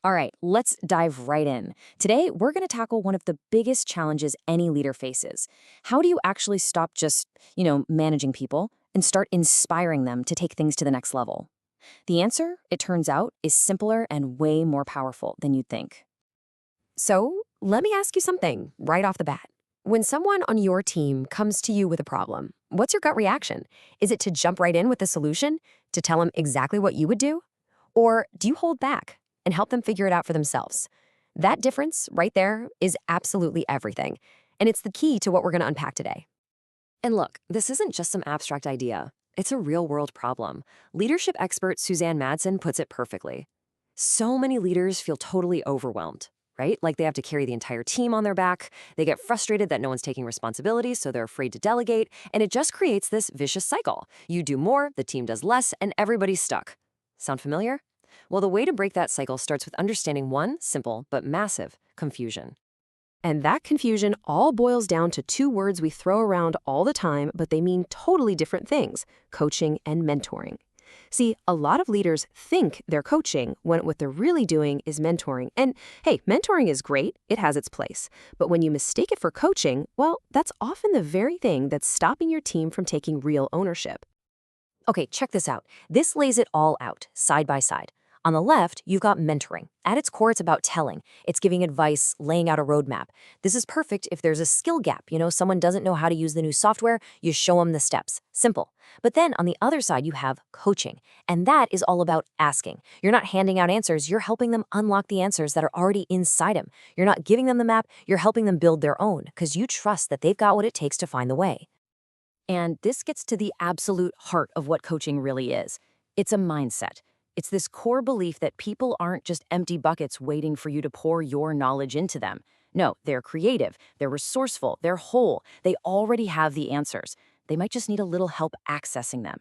All right, let's dive right in. Today, we're going to tackle one of the biggest challenges any leader faces. How do you actually stop just, managing people and start inspiring them to take things to the next level? The answer, it turns out, is simpler and way more powerful than you'd think. So, let me ask you something right off the bat. When someone on your team comes to you with a problem, what's your gut reaction? Is it to jump right in with the solution, to tell them exactly what you would do? Or do you hold back and help them figure it out for themselves? That difference right there is absolutely everything. And it's the key to what we're going to unpack today. And look, this isn't just some abstract idea. It's a real world problem. Leadership expert Suzanne Madsen puts it perfectly. So many leaders feel totally overwhelmed, right? Like they have to carry the entire team on their back. They get frustrated that no one's taking responsibility, so they're afraid to delegate. And it just creates this vicious cycle. You do more, the team does less, and everybody's stuck. Sound familiar? Well, the way to break that cycle starts with understanding one simple but massive confusion. And that confusion all boils down to two words we throw around all the time, but they mean totally different things: coaching and mentoring. See, a lot of leaders think they're coaching when what they're really doing is mentoring. And hey, mentoring is great, it has its place. But when you mistake it for coaching, well, that's often the very thing that's stopping your team from taking real ownership. Okay, check this out. This lays it all out, side by side. On the left, you've got mentoring. At its core, it's about telling. It's giving advice, laying out a roadmap. This is perfect if there's a skill gap. Someone doesn't know how to use the new software, you show them the steps. Simple. But then on the other side, you have coaching. And that is all about asking. You're not handing out answers, you're helping them unlock the answers that are already inside them. You're not giving them the map, you're helping them build their own, because you trust that they've got what it takes to find the way. And this gets to the absolute heart of what coaching really is. It's a mindset. It's this core belief that people aren't just empty buckets waiting for you to pour your knowledge into them. No, they're creative, they're resourceful, they're whole, they already have the answers. They might just need a little help accessing them.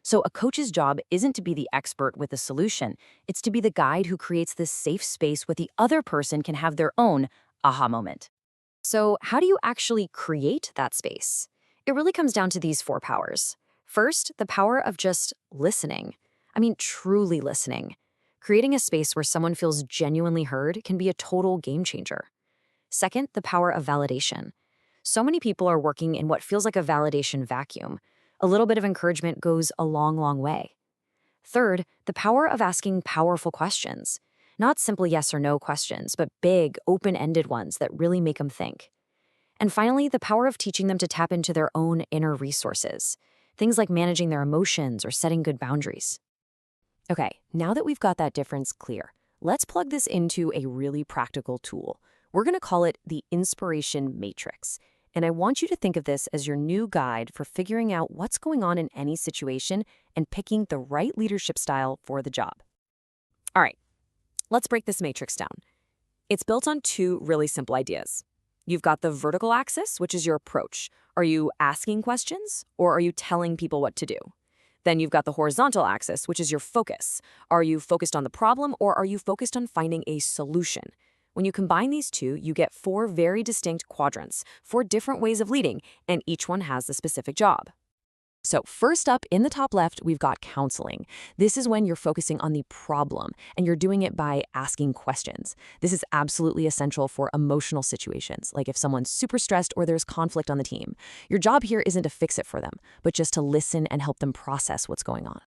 So a coach's job isn't to be the expert with the solution. It's to be the guide who creates this safe space where the other person can have their own aha moment. So how do you actually create that space? It really comes down to these four powers. First, the power of just listening. I mean, truly listening. Creating a space where someone feels genuinely heard can be a total game changer. Second, the power of validation. So many people are working in what feels like a validation vacuum. A little bit of encouragement goes a long, long way. Third, the power of asking powerful questions. Not simple yes or no questions, but big, open-ended ones that really make them think. And finally, the power of teaching them to tap into their own inner resources. Things like managing their emotions or setting good boundaries. Okay, now that we've got that difference clear, let's plug this into a really practical tool. We're going to call it the Inspiration Matrix. And I want you to think of this as your new guide for figuring out what's going on in any situation and picking the right leadership style for the job. All right, let's break this matrix down. It's built on two really simple ideas. You've got the vertical axis, which is your approach. Are you asking questions or are you telling people what to do? Then you've got the horizontal axis, which is your focus. Are you focused on the problem or are you focused on finding a solution? When you combine these two, you get four very distinct quadrants, four different ways of leading, and each one has the specific job. So first up in the top left, we've got counseling. This is when you're focusing on the problem and you're doing it by asking questions. This is absolutely essential for emotional situations, like if someone's super stressed or there's conflict on the team. Your job here isn't to fix it for them, but just to listen and help them process what's going on.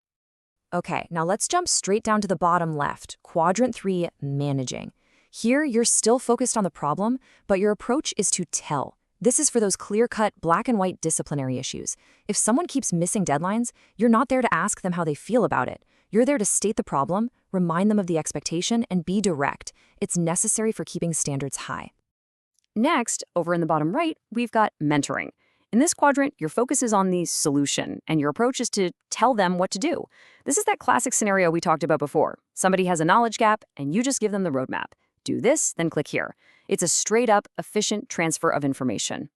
Okay, now let's jump straight down to the bottom left, quadrant 3, managing. Here, you're still focused on the problem, but your approach is to tell. This is for those clear-cut, black and white disciplinary issues. If someone keeps missing deadlines, you're not there to ask them how they feel about it. You're there to state the problem, remind them of the expectation, and be direct. It's necessary for keeping standards high. Next, over in the bottom right, we've got mentoring. In this quadrant, your focus is on the solution, and your approach is to tell them what to do. This is that classic scenario we talked about before. Somebody has a knowledge gap, and you just give them the roadmap. Do this, then click here. It's a straight-up, efficient transfer of information.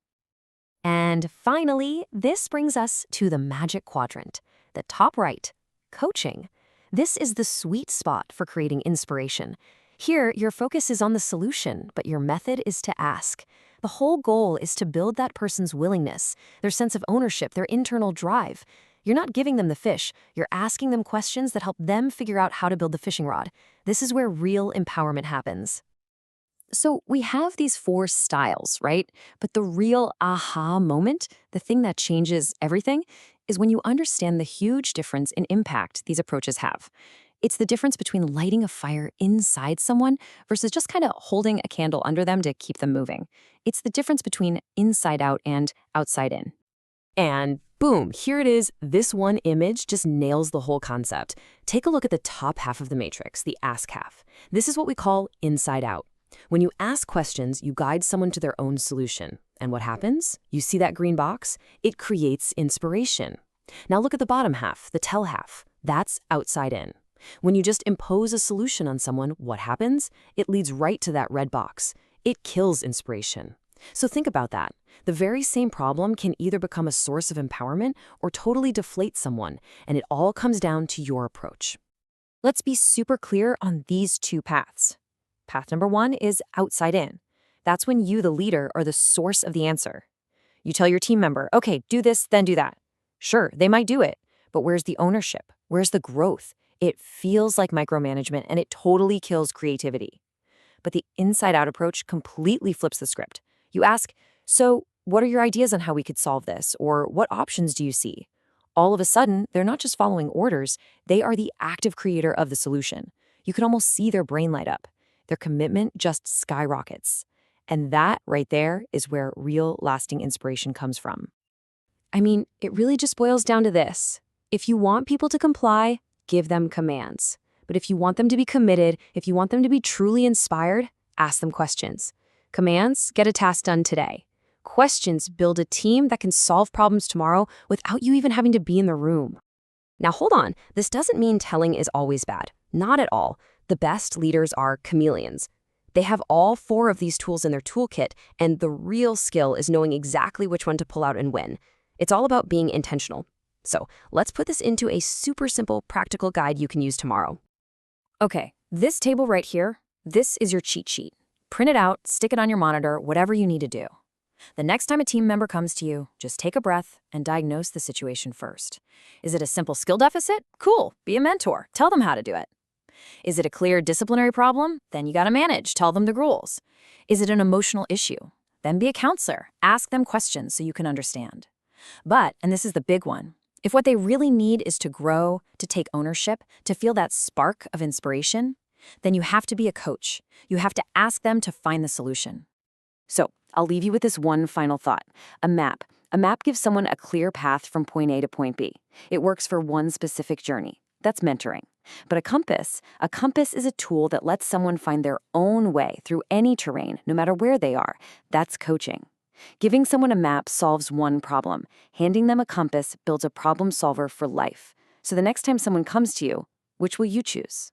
And finally, this brings us to the magic quadrant, the top right, coaching. This is the sweet spot for creating inspiration. Here, your focus is on the solution, but your method is to ask. The whole goal is to build that person's willingness, their sense of ownership, their internal drive. You're not giving them the fish, you're asking them questions that help them figure out how to build the fishing rod. This is where real empowerment happens. So we have these 4 styles, right? But the real aha moment, the thing that changes everything, is when you understand the huge difference in impact these approaches have. It's the difference between lighting a fire inside someone versus just kind of holding a candle under them to keep them moving. It's the difference between inside out and outside in. And boom, here it is. This one image just nails the whole concept. Take a look at the top half of the matrix, the ask half. This is what we call inside out. When you ask questions, you guide someone to their own solution. And what happens? You see that green box? It creates inspiration. Now look at the bottom half, the tell half. That's outside in. When you just impose a solution on someone, what happens? It leads right to that red box. It kills inspiration. So think about that. The very same problem can either become a source of empowerment or totally deflate someone, and it all comes down to your approach. Let's be super clear on these 2 paths. Path number 1 is outside in. That's when you, the leader, are the source of the answer. You tell your team member, okay, do this, then do that. Sure, they might do it, but where's the ownership? Where's the growth? It feels like micromanagement, and it totally kills creativity. But the inside-out approach completely flips the script. You ask, so what are your ideas on how we could solve this? Or what options do you see? All of a sudden, they're not just following orders, they are the active creator of the solution. You can almost see their brain light up. Their commitment just skyrockets. And that right there is where real lasting inspiration comes from. I mean, it really just boils down to this. If you want people to comply, give them commands. But if you want them to be committed, if you want them to be truly inspired, ask them questions. Commands, get a task done today. Questions, build a team that can solve problems tomorrow without you even having to be in the room. Now hold on, this doesn't mean telling is always bad. Not at all. The best leaders are chameleons. They have all 4 of these tools in their toolkit, and the real skill is knowing exactly which one to pull out and when. It's all about being intentional. So let's put this into a super simple, practical guide you can use tomorrow. Okay, this table right here, this is your cheat sheet. Print it out, stick it on your monitor, whatever you need to do. The next time a team member comes to you, just take a breath and diagnose the situation first. Is it a simple skill deficit? Cool, be a mentor, tell them how to do it. Is it a clear disciplinary problem? Then you gotta manage, tell them the rules. Is it an emotional issue? Then be a counselor, ask them questions so you can understand. But, and this is the big one, if what they really need is to grow, to take ownership, to feel that spark of inspiration, then you have to be a coach. You have to ask them to find the solution. So, I'll leave you with this one final thought. A map. A map gives someone a clear path from point A to point B. It works for one specific journey. That's mentoring. But a compass is a tool that lets someone find their own way through any terrain, no matter where they are. That's coaching. Giving someone a map solves one problem. Handing them a compass builds a problem solver for life. So the next time someone comes to you, which will you choose?